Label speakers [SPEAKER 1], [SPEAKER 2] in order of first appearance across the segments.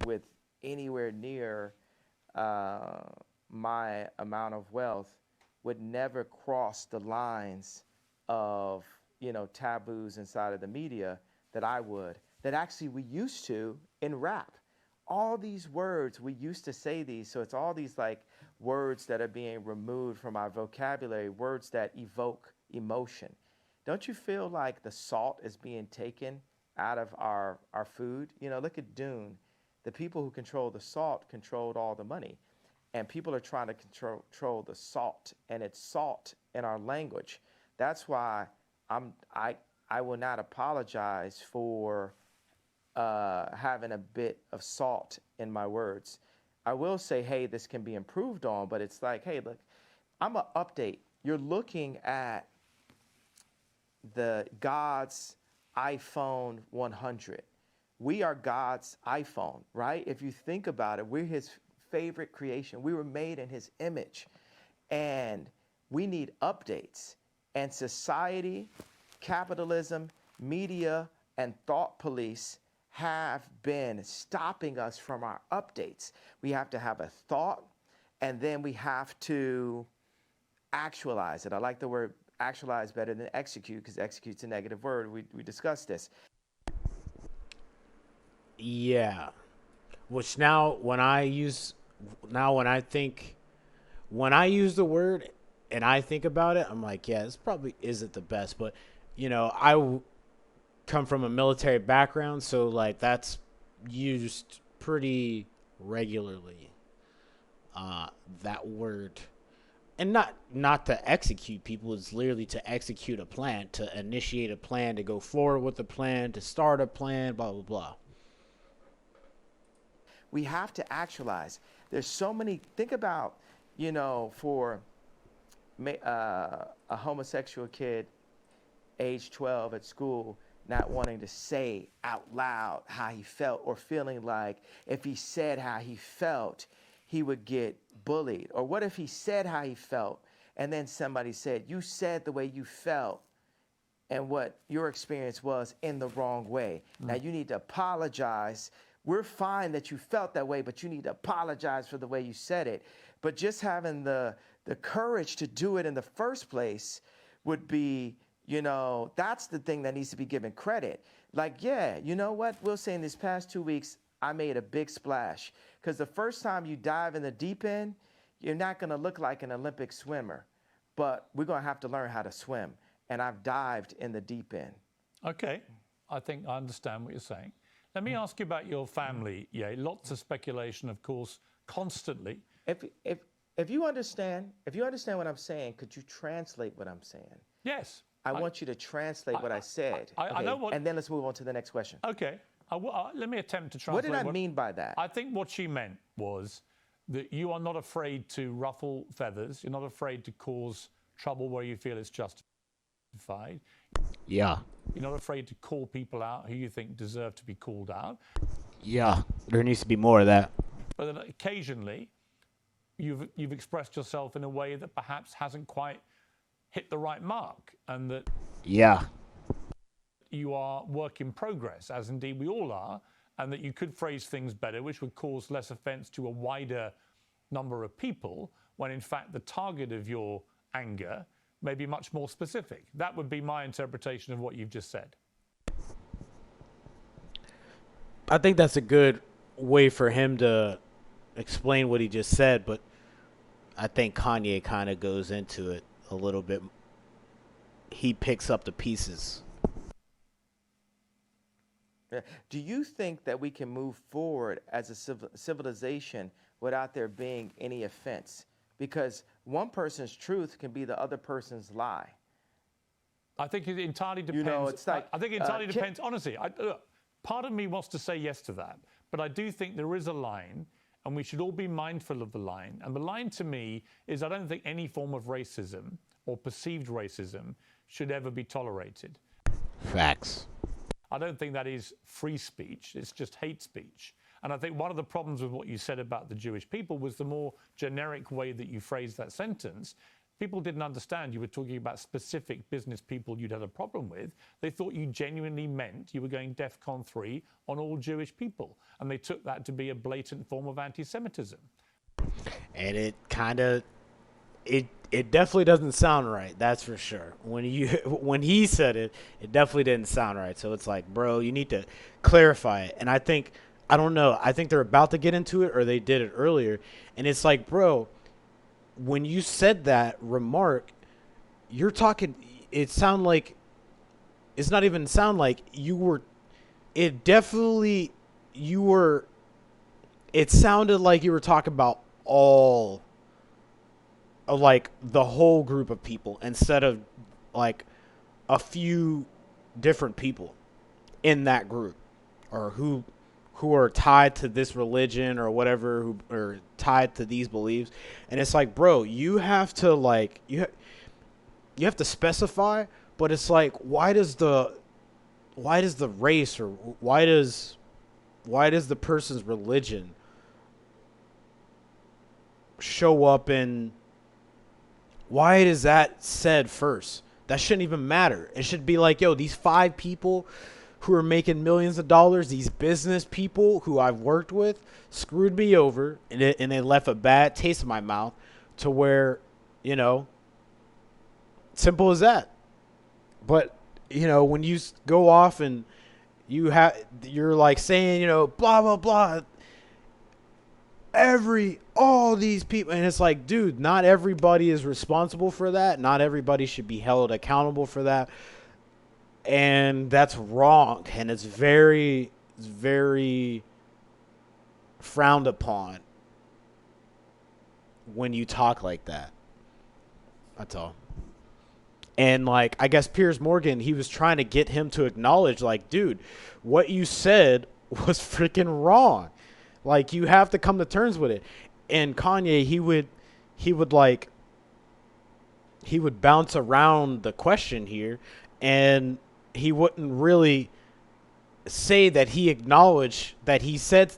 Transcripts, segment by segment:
[SPEAKER 1] with anywhere near my amount of wealth would never cross the lines of, taboos inside of the media that I would, that actually we used to in rap. All these words, we used to say these, so it's all these like words that are being removed from our vocabulary, words that evoke emotion. Don't you feel like the salt is being taken out of our food? Look at Dune. The people who control the salt controlled all the money. And people are trying to control the salt, and it's salt in our language. That's why I will not apologize for having a bit of salt in my words. I will say, hey, this can be improved on, but it's like, hey, look, I'm going to update. You're looking at the God's iPhone 100. We are God's iPhone, right? If you think about it, we're his favorite creation. We were made in his image, and we need updates. And society, capitalism, media, and thought police have been stopping us from our updates. We have to have a thought, and then we have to actualize it. I like the word actualize better than execute, because execute's a negative word. We discussed this.
[SPEAKER 2] Yeah. Which now when I use the word and I think about it, I'm like, yeah, this probably isn't the best. But, I come from a military background, so like that's used pretty regularly, that word. And not to execute people, it's literally to execute a plan, to initiate a plan, to go forward with a plan, to start a plan, blah, blah, blah.
[SPEAKER 1] We have to actualize. There's so many, think about, for a homosexual kid, age 12 at school, not wanting to say out loud how he felt, or feeling like if he said how he felt, he would get bullied. Or what if he said how he felt, and then somebody said, you said the way you felt and what your experience was in the wrong way. Now you need to apologize. We're fine that you felt that way, but you need to apologize for the way you said it. But just having the courage to do it in the first place would be, that's the thing that needs to be given credit. Like, yeah, you know what? We'll say in these past 2 weeks, I made a big splash. Because the first time you dive in the deep end, you're not going to look like an Olympic swimmer. But we're going to have to learn how to swim. And I've dived in the deep end.
[SPEAKER 3] Okay. I think I understand what you're saying. Let me ask you about your family. Yeah, lots of speculation, of course, constantly.
[SPEAKER 1] If you understand what I'm saying, could you translate what I'm saying?
[SPEAKER 3] Yes.
[SPEAKER 1] I want you to translate what I said.
[SPEAKER 3] I know what.
[SPEAKER 1] And then let's move on to the next question.
[SPEAKER 3] Okay. Let me attempt to translate.
[SPEAKER 1] What did I mean by that?
[SPEAKER 3] I think what she meant was that you are not afraid to ruffle feathers. You're not afraid to cause trouble where you feel it's justified.
[SPEAKER 2] Yeah.
[SPEAKER 3] You're not afraid to call people out who you think deserve to be called out.
[SPEAKER 2] Yeah. There needs to be more of that.
[SPEAKER 3] But then occasionally, you've expressed yourself in a way that perhaps hasn't quite hit the right mark, and that you are work in progress, as indeed we all are, and that you could phrase things better, which would cause less offense to a wider number of people, when in fact the target of your anger may be much more specific. That would be my interpretation of what you've just said.
[SPEAKER 2] I think that's a good way for him to explain what he just said, but I think Kanye kind of goes into it a little bit. He picks up the pieces.
[SPEAKER 1] Do you think that we can move forward as a civilization without there being any offense? Because one person's truth can be the other person's lie.
[SPEAKER 3] I think it entirely depends.
[SPEAKER 1] It's like,
[SPEAKER 3] I think it entirely depends. Honestly, part of me wants to say yes to that, but I do think there is a line, and we should all be mindful of the line. And the line to me is, I don't think any form of racism or perceived racism should ever be tolerated.
[SPEAKER 2] Facts.
[SPEAKER 3] I don't think that is free speech. It's just hate speech. And I think one of the problems with what you said about the Jewish people was the more generic way that you phrased that sentence. people didn't understand you were talking about specific business people you'd had a problem with. They thought you genuinely meant you were going DEFCON 3 on all Jewish people. And they took that to be a blatant form of anti-Semitism.
[SPEAKER 2] And it kind of, it definitely doesn't sound right. That's for sure. When he said it, it definitely didn't sound right. So it's like, bro, you need to clarify it. And I don't know. I think they're about to get into it, or they did it earlier. And it's like, bro, when you said that remark, you're talking, it sound like, it's not even sound like you were, it definitely, you were, it sounded like you were talking about all, like the whole group of people instead of like a few different people in that group, or who are tied to this religion or whatever, who are tied to these beliefs. And it's like, bro, you have to like, you have to specify, but it's like, why does the race, or why does the person's religion show up in, why is that said first? That shouldn't even matter. It should be like, yo, these 5 people who are making millions of dollars, these business people who I've worked with, screwed me over, and they left a bad taste in my mouth, to where, you know, simple as that. But, you know, when you go off and you're like saying, you know, blah, blah, blah, all these people, and it's like, dude, not everybody is responsible for that. Not everybody should be held accountable for that. And that's wrong. And it's very, very frowned upon when you talk like that. That's all. And like, I guess Piers Morgan, he was trying to get him to acknowledge, like, dude, what you said was freaking wrong. Like, you have to come to terms with it. And Kanye, he would bounce around the question here, and he wouldn't really say that he acknowledged that he said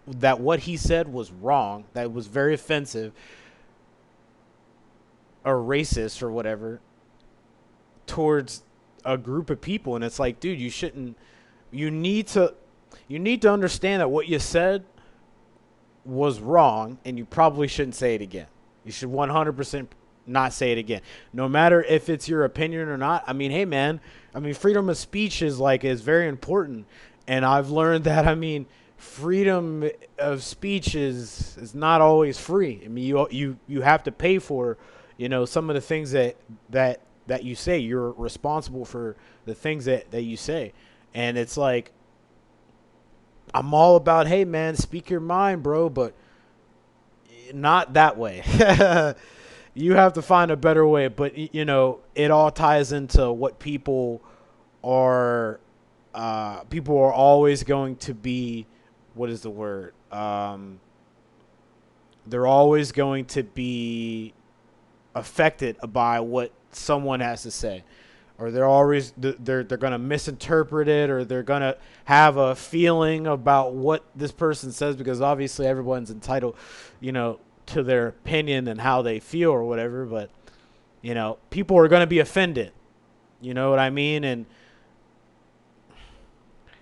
[SPEAKER 2] that what he said was wrong, that was very offensive or racist or whatever towards a group of people. And it's like, dude, you need to understand that what you said was wrong, and you probably shouldn't say it again. You should 100% not say it again, no matter if it's your opinion or not. I mean, hey man, I mean, freedom of speech is very important, and I've learned that, I mean, freedom of speech is not always free. I mean, you have to pay for, you know, some of the things that you say. You're responsible for the things that you say. And it's like, I'm all about, hey man, speak your mind, bro, but not that way. You have to find a better way. But, you know, it all ties into what people are always going to be, what is the word? They're always going to be affected by what someone has to say. Or they're going to misinterpret it, or they're going to have a feeling about what this person says, because obviously everyone's entitled, you know, to their opinion and how they feel or whatever. But, you know, people are going to be offended. You know what I mean? And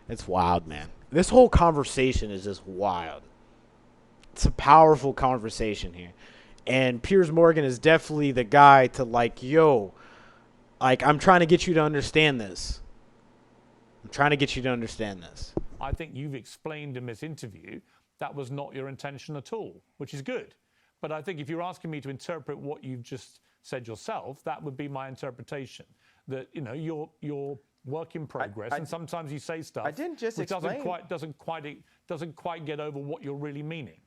[SPEAKER 2] it's wild, man. This whole conversation is just wild. It's a powerful conversation here. And Piers Morgan is definitely the guy to, like, yo, like, I'm trying to get you to understand this.
[SPEAKER 3] I think you've explained in this interview that was not your intention at all, which is good. But I think if you're asking me to interpret what you've just said yourself, that would be my interpretation. That, you know, you're work in progress, and sometimes you say stuff
[SPEAKER 1] I didn't just
[SPEAKER 3] which
[SPEAKER 1] explain.
[SPEAKER 3] doesn't quite get over what you're really meaning.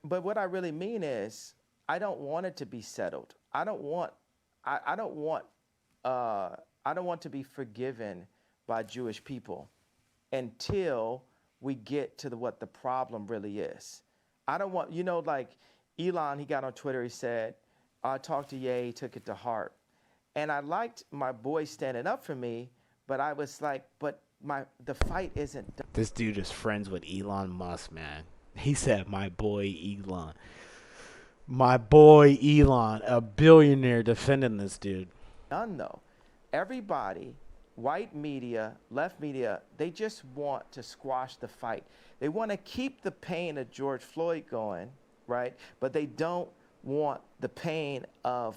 [SPEAKER 1] But what I really mean is, I don't want it to be settled. I don't want to be forgiven by Jewish people until we get to what the problem really is. I don't want, you know, like Elon, he got on Twitter, he said, I talked to Ye, he took it to heart. And I liked my boy standing up for me, but I was like, but the fight isn't done.
[SPEAKER 2] This dude is friends with Elon Musk, man. He said, my boy Elon. My boy Elon, a billionaire, defending this dude.
[SPEAKER 1] Done though. Everybody, white media, left media, they just want to squash the fight. They want to keep the pain of George Floyd going, right? But they don't want the pain of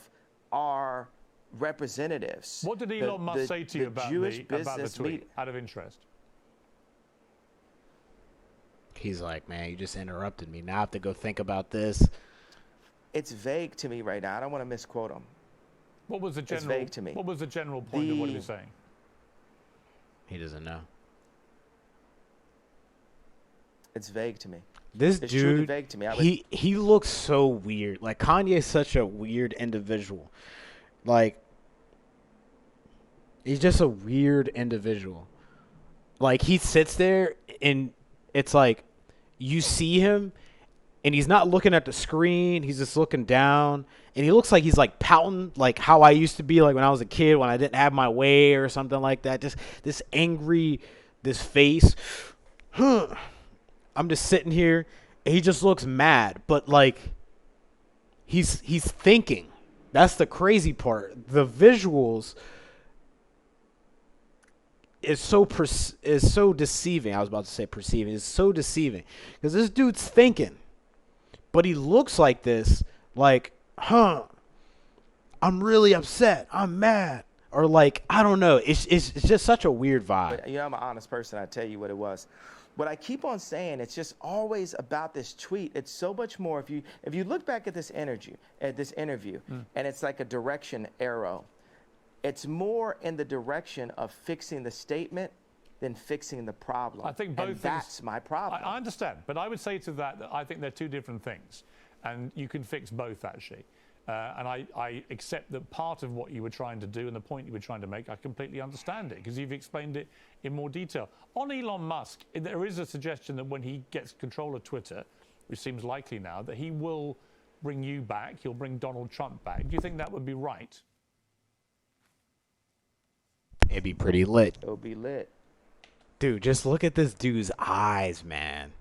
[SPEAKER 1] our representatives.
[SPEAKER 3] What did Elon Musk say to you about the tweet, out of interest?
[SPEAKER 2] He's like, man, you just interrupted me. Now I have to go think about this.
[SPEAKER 1] It's vague to me right now. I don't want to misquote him.
[SPEAKER 3] What was the general?
[SPEAKER 1] It's vague to me.
[SPEAKER 3] What was the general point of what he was saying?
[SPEAKER 2] He doesn't know.
[SPEAKER 1] It's vague to me.
[SPEAKER 2] This
[SPEAKER 1] It's
[SPEAKER 2] dude,
[SPEAKER 1] truly vague to me.
[SPEAKER 2] he looks so weird. Like, Kanye's such a weird individual. Like, he's just a weird individual. Like, he sits there and it's like you see him and he's not looking at the screen. He's just looking down and he looks like he's like pouting, like how I used to be like when I was a kid, when I didn't have my way or something like that. Just this angry, this face. I'm just sitting here and he just looks mad, but like he's thinking. That's the crazy part. The visuals is so deceiving. I was about to say perceiving. It's so deceiving because this dude's thinking, but he looks like this, like, I'm really upset. I'm mad. Or like, I don't know. It's just such a weird vibe.
[SPEAKER 1] But, I'm an honest person. I tell you what it was. What I keep on saying, it's just always about this tweet. It's so much more. If you look back at this interview, and it's like a direction arrow, it's more in the direction of fixing the statement than fixing the problem.
[SPEAKER 3] I think both.
[SPEAKER 1] And that's my problem.
[SPEAKER 3] I understand, but I would say to that I think they're two different things, and you can fix both actually. And I accept that part of what you were trying to do and the point you were trying to make, I completely understand it because you've explained it in more detail. On Elon Musk, there is a suggestion that when he gets control of Twitter, which seems likely now, that he will bring you back, he'll bring Donald Trump back. Do you think that would be right?
[SPEAKER 2] It'd be pretty lit.
[SPEAKER 1] It'll be lit.
[SPEAKER 2] Dude, just look at this dude's eyes, man.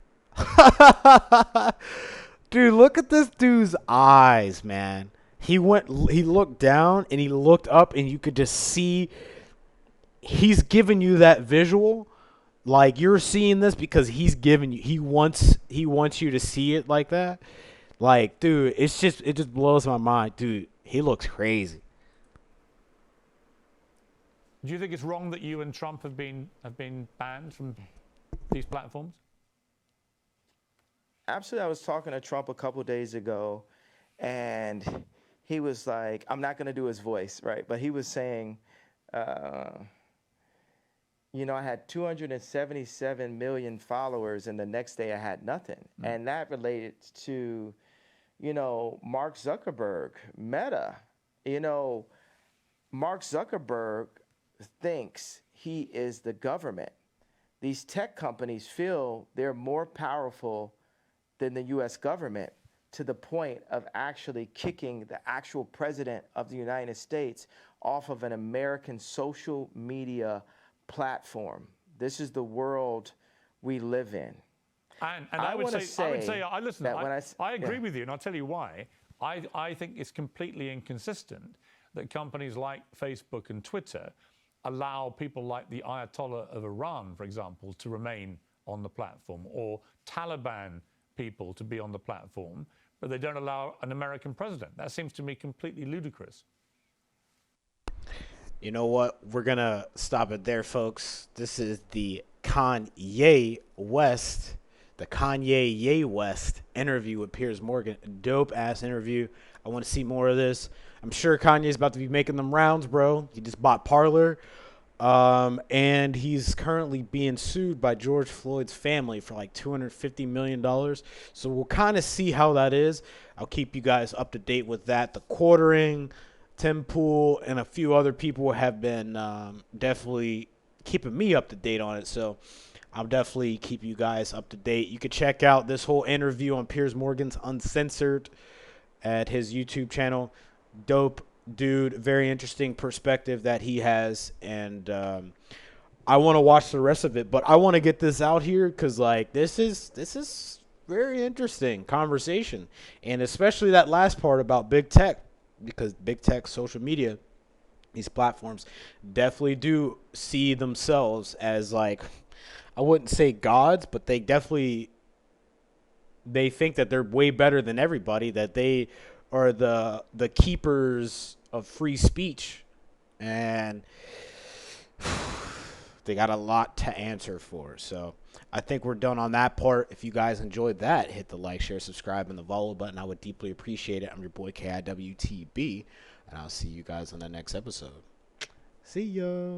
[SPEAKER 2] Dude, look at this dude's eyes, man. He looked down and he looked up and you could just see he's giving you that visual. Like you're seeing this because he's giving you, he wants you to see it like that. Like, dude, it just blows my mind. Dude, he looks crazy.
[SPEAKER 3] Do you think it's wrong that you and Trump have been banned from these platforms?
[SPEAKER 1] Absolutely. I was talking to Trump a couple of days ago, and he was like, I'm not going to do his voice, right? But he was saying, I had 277 million followers, and the next day I had nothing. And that related to, Mark Zuckerberg, Meta. Mark Zuckerberg thinks he is the government. These tech companies feel they're more powerful than the U.S. government to the point of actually kicking the actual president of the United States off of an American social media platform. This is the world we live in.
[SPEAKER 3] And I would say, I agree with you, and I'll tell you why. I think it's completely inconsistent that companies like Facebook and Twitter allow people like the Ayatollah of Iran, for example, to remain on the platform, or Taliban people to be on the platform, but they don't allow an American president. That seems to me completely ludicrous.
[SPEAKER 2] You know what? We're going to stop it there, folks. This is the Kanye West interview with Piers Morgan. Dope-ass interview. I want to see more of this. I'm sure Kanye's about to be making them rounds, bro. He just bought Parler. And he's currently being sued by George Floyd's family for like $250 million. So we'll kind of see how that is. I'll keep you guys up to date with that. The quartering, Tim Pool, and a few other people have been definitely keeping me up to date on it. So I'll definitely keep you guys up to date. You can check out this whole interview on Piers Morgan's Uncensored at his YouTube channel. Dope dude, very interesting perspective that he has, and I want to watch the rest of it, but I want to get this out here because like this is very interesting conversation, and especially that last part about big tech, because big tech, social media, these platforms definitely do see themselves as like, I wouldn't say gods, but they think that they're way better than everybody, that they are the keepers of free speech, and they got a lot to answer for. So I think we're done on that part. If you guys enjoyed that, hit the like, share, subscribe, and the follow button. I would deeply appreciate it. I'm your boy KIWTB, and I'll see you guys on the next episode. See ya.